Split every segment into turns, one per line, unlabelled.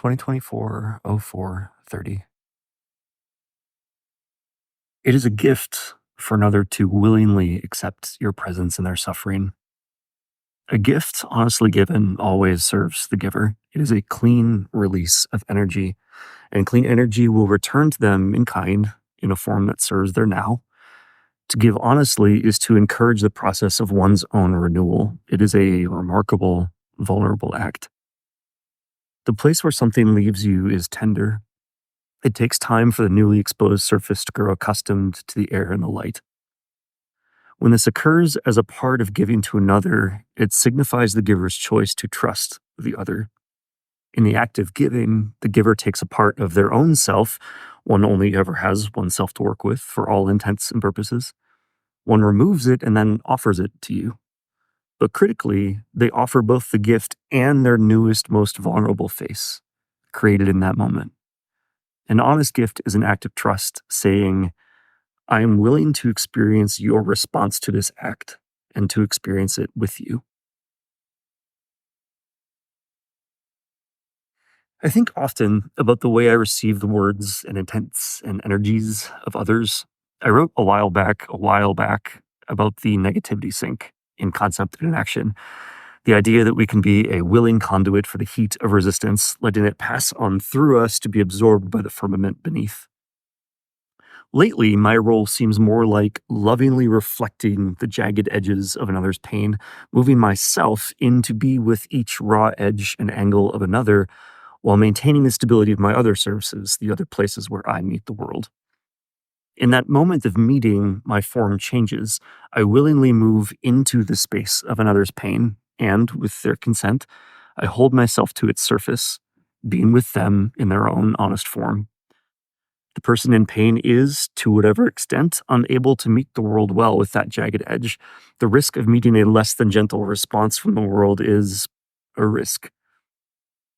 2024-04-30. It is a gift for another to willingly accept your presence in their suffering. A gift, honestly given, always serves the giver. It is a clean release of energy, and clean energy will return to them in kind, in a form that serves their now. To give honestly is to encourage the process of one's own renewal. It is a remarkable, vulnerable act. The place where something leaves you is tender. It takes time for the newly exposed surface to grow accustomed to the air and the light. When this occurs as a part of giving to another, it signifies the giver's choice to trust the other. In the act of giving, the giver takes a part of their own self. One only ever has oneself to work with for all intents and purposes. One removes it and then offers it to you. But critically, they offer both the gift and their newest, most vulnerable face, created in that moment. An honest gift is an act of trust, saying, I am willing to experience your response to this act and to experience it with you. I think often about the way I receive the words and intents and energies of others. I wrote a while back, about the negativity sink in concept and in action. The idea that we can be a willing conduit for the heat of resistance, letting it pass on through us to be absorbed by the firmament beneath. Lately, my role seems more like lovingly reflecting the jagged edges of another's pain, moving myself in to be with each raw edge and angle of another, while maintaining the stability of my other surfaces, the other places where I meet the world. In that moment of meeting, my form changes. I willingly move into the space of another's pain, and with their consent, I hold myself to its surface, being with them in their own honest form. The person in pain is, to whatever extent, unable to meet the world well with that jagged edge. The risk of meeting a less than gentle response from the world is a risk.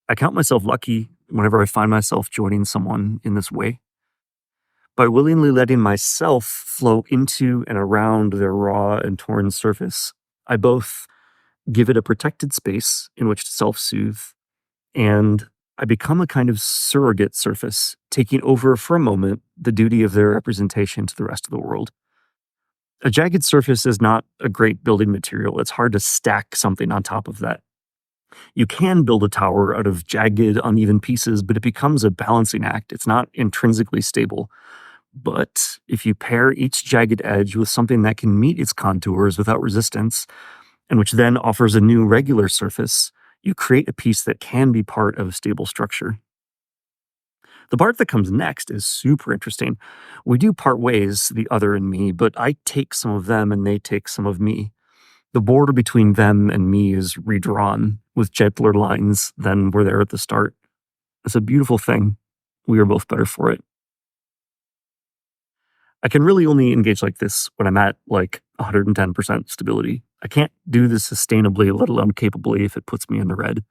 I count myself lucky whenever I find myself joining someone in this way. By willingly letting myself flow into and around their raw and torn surface, I both give it a protected space in which to self-soothe, and I become a kind of surrogate surface, taking over for a moment the duty of their representation to the rest of the world. A jagged surface is not a great building material. It's hard to stack something on top of that. You can build a tower out of jagged, uneven pieces, but it becomes a balancing act. It's not intrinsically stable. But if you pair each jagged edge with something that can meet its contours without resistance, and which then offers a new regular surface, you create a piece that can be part of a stable structure. The part that comes next is super interesting. We do part ways, the other and me, but I take some of them and they take some of me. The border between them and me is redrawn with gentler lines than were there at the start. It's a beautiful thing. We are both better for it. I can really only engage like this when I'm at like 110% stability. I can't do this sustainably, let alone capably, if it puts me in the red.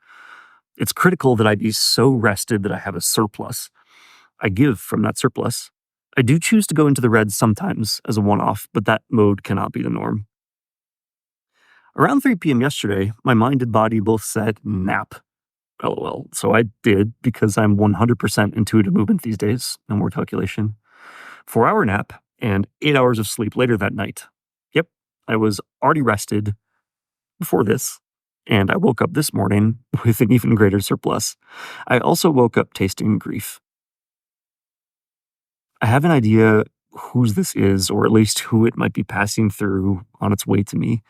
It's critical that I be so rested that I have a surplus. I give from that surplus. I do choose to go into the red sometimes as a one-off, but that mode cannot be the norm. Around 3 p.m. yesterday, my mind and body both said nap. LOL. So I did, because I'm 100% intuitive movement these days, no more calculation. 4-hour nap and 8 hours of sleep later that night. Yep, I was already rested before this, and I woke up this morning with an even greater surplus. I also woke up tasting grief. I have an idea whose this is, or at least who it might be passing through on its way to me.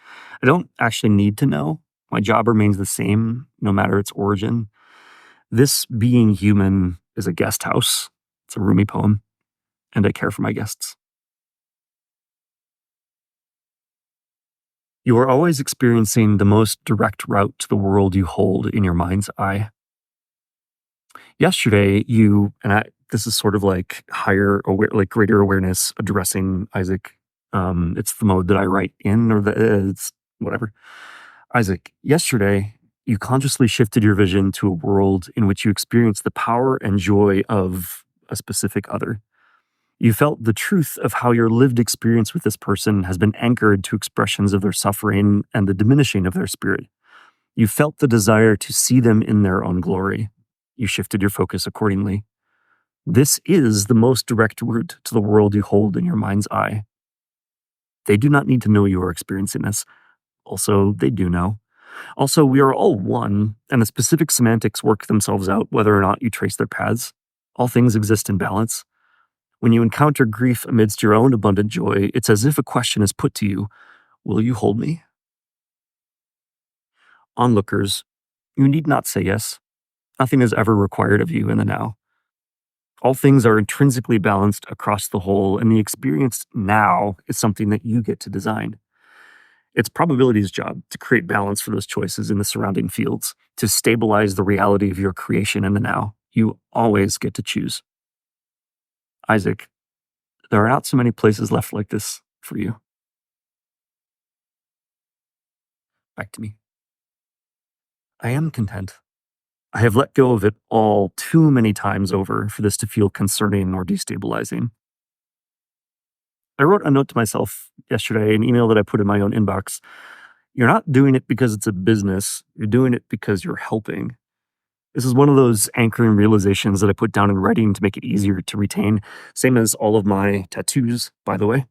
I don't actually need to know. My job remains the same, no matter its origin. This being human is a guest house. It's a Rumi poem, and I care for my guests. You are always experiencing the most direct route to the world you hold in your mind's eye. Yesterday, this is sort of like greater awareness addressing Isaac. It's the mode that I write in, or it's whatever. Isaac, yesterday, you consciously shifted your vision to a world in which you experienced the power and joy of a specific other. You felt the truth of how your lived experience with this person has been anchored to expressions of their suffering and the diminishing of their spirit. You felt the desire to see them in their own glory. You shifted your focus accordingly. This is the most direct route to the world you hold in your mind's eye. They do not need to know you are experiencing this. Also, they do know. Also, we are all one, and the specific semantics work themselves out whether or not you trace their paths. All things exist in balance. When you encounter grief amidst your own abundant joy, it's as if a question is put to you: will you hold me? Onlookers, you need not say yes. Nothing is ever required of you in the now. All things are intrinsically balanced across the whole, and the experienced now is something that you get to design. It's probability's job to create balance for those choices in the surrounding fields, to stabilize the reality of your creation in the now. You always get to choose. Isaac, there are not so many places left like this for you. Back to me. I am content. I have let go of it all too many times over for this to feel concerning or destabilizing. I wrote a note to myself yesterday, an email that I put in my own inbox. You're not doing it because it's a business. You're doing it because you're helping. This is one of those anchoring realizations that I put down in writing to make it easier to retain, same as all of my tattoos, by the way.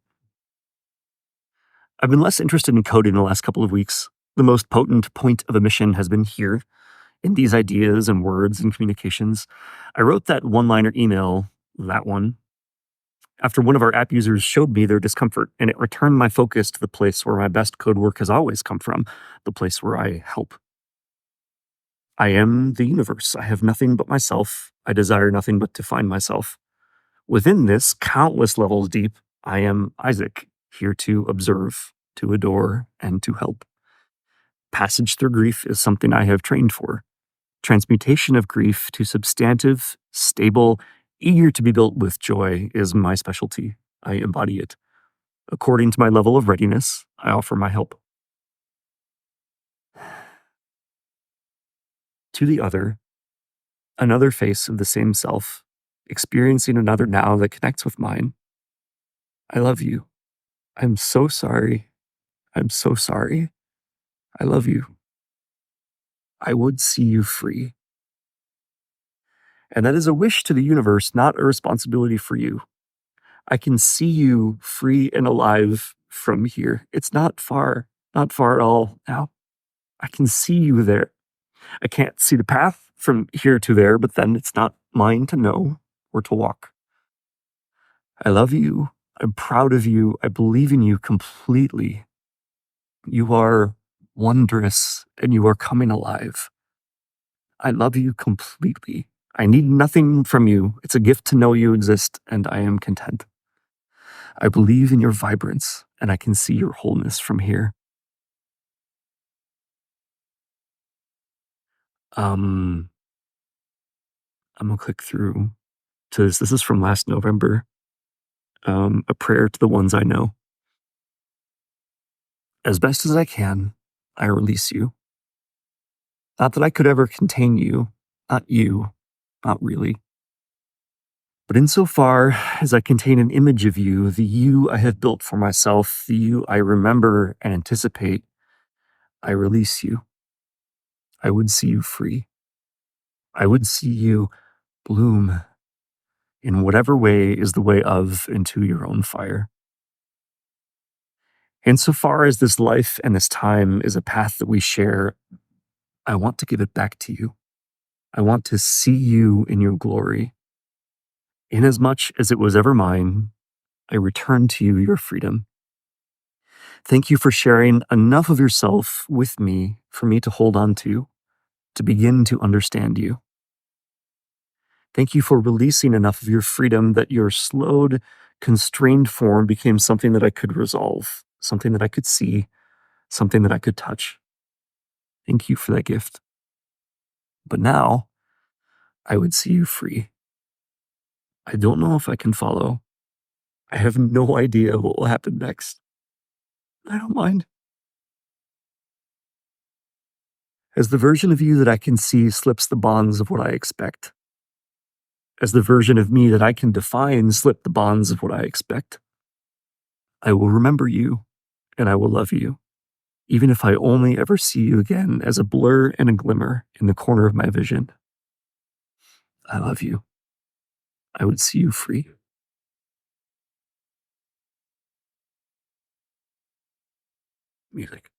I've been less interested in coding the last couple of weeks. The most potent point of emission has been here, in these ideas and words and communications. I wrote that one-liner email, that one, after one of our app users showed me their discomfort, and it returned my focus to the place where my best code work has always come from, the place where I help. I am the universe. I have nothing but myself. I desire nothing but to find myself. Within this, countless levels deep, I am Isaac, here to observe, to adore, and to help. Passage through grief is something I have trained for. Transmutation of grief to substantive, stable, eager to be built with joy is my specialty. I embody it. According to my level of readiness, I offer my help. To the other, another face of the same self, experiencing another now that connects with mine. I love you. I'm so sorry. I'm so sorry. I love you. I would see you free. And that is a wish to the universe, not a responsibility for you. I can see you free and alive from here. It's not far at all now. I can see you there. I can't see the path from here to there, but then it's not mine to know or to walk. I love you. I'm proud of you. I believe in you completely. You are wondrous and you are coming alive. I love you completely. I need nothing from you. It's a gift to know you exist, and I am content. I believe in your vibrance, and I can see your wholeness from here. I'm gonna click through to this. This is from last November. A prayer to the ones I know. As best as I can, I release you. Not that I could ever contain you, not you, not really. But insofar as I contain an image of you, the you I have built for myself, the you I remember and anticipate, I release you. I would see you free. I would see you bloom in whatever way is the way of into your own fire. Insofar as this life and this time is a path that we share, I want to give it back to you. I want to see you in your glory. Inasmuch as it was ever mine, I return to you your freedom. Thank you for sharing enough of yourself with me for me to hold on to begin to understand you. Thank you for releasing enough of your freedom that your slowed, constrained form became something that I could resolve, something that I could see, something that I could touch. Thank you for that gift. But now, I would see you free. I don't know if I can follow. I have no idea what will happen next. I don't mind. As the version of you that I can see slips the bonds of what I expect, as the version of me that I can define slip the bonds of what I expect, I will remember you and I will love you, even if I only ever see you again as a blur and a glimmer in the corner of my vision. I love you. I would see you free. Music.